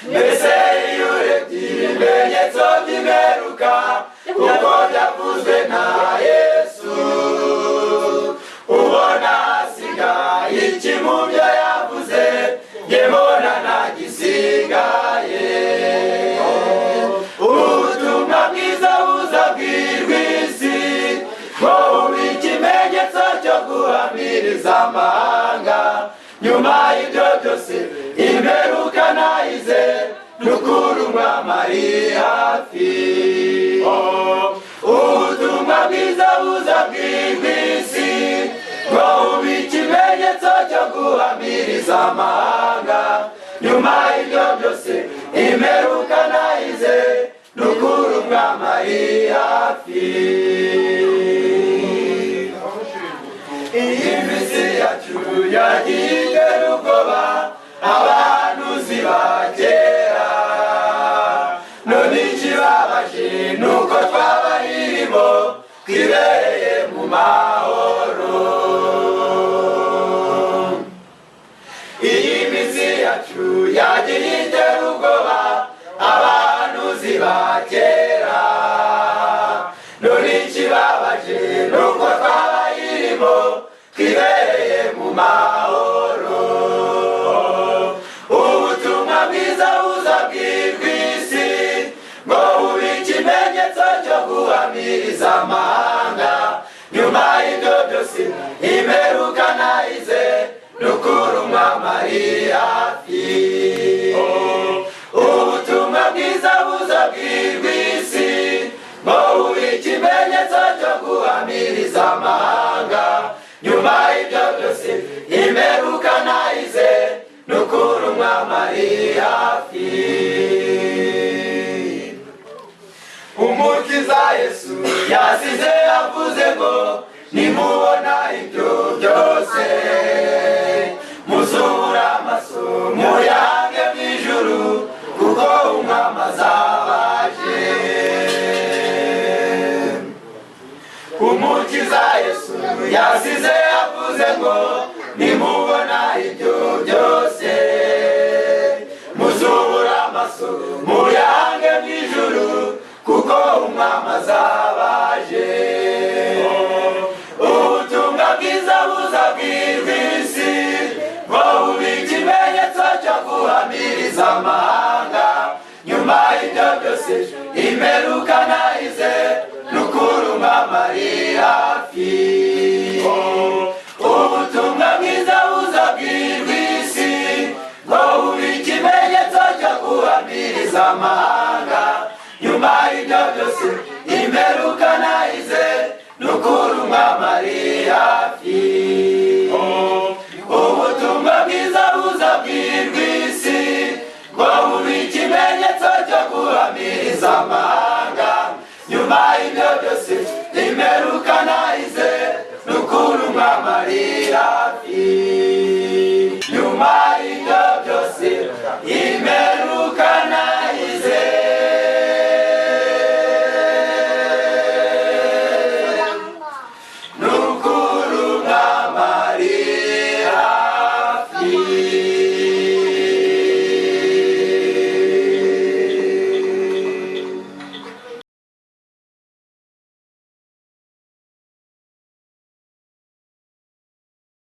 mbese iyo urebye ibimenyetso by'imperuka kuko byavuzwe na Yesu ubona hasigaye iki mu byo yavuze njye mbona ntagisigaye ubutumwa bwiza buzabwirwa isi ngo bube ikimenyetso cyo guhamiriza amahanga nyuma y'ibyo byose imperuka nayize n'ukuri umwami ari hafi ubutumwa bwiza buzabwirwa isi ngo bube ikimenyetso cyo guhamiriza amahanga nyuma y'ibyo byose imperuka nayize n'ukuri umwami ari hafi iyi minsi yacu yagiye igera ubwoba abahanuzi ba kera none ikibabaje nuko twabaririmo twibereye mu mahoro iyi minsi yacu yagiye igera ubwoba abahanuzi ba kera none ikibabaje nuko twabaririmo twibereye mu mahoro ubutumwa bwiza buzabwirwa isi ngo bube ikimenyetso cyo guhamiriza amahanga nyuma y'ibyo byose imperuka nayize n'ukuri umwami ari hafi ubutumwa bwiza buzabwirwa isi ngo bube ikimenyetso cyo guhamiriza amahanga nyuma y'ibyo byose imperuka nayize n'ukuri umwami ari hafi umukiza Yesu yasize yavuze ngo nimubona ibyo byose muzubura amaso muyange mu ijuru kuko umwami azaba aje umukiza Yesu yasize yavuze ngo nimubona ibyo byose muzubura amaso muyange mu ijuru kuko umwami azaba aje ubutumwa bwiza buzabwirwa isi ngo bube ikimenyetso cyo guhamiriza amahanga nyuma y'ibyo byose imperuka nayize n'ukuri umwami ari hafi ubutumwa bwiza buzabwirwa isi ngo bube ikimenyetso cyo guhamiriza amahanga nyuma y'ibyo byose imperuka nayize n'ukuri umwami ari hafi ubutumwa bwiza buzabwirwa isi ngo bube ikimenyetso cyo guhamiriza amahanga nyuma y'ibyo byose imperuka nayize n'ukuri umwami ari hafi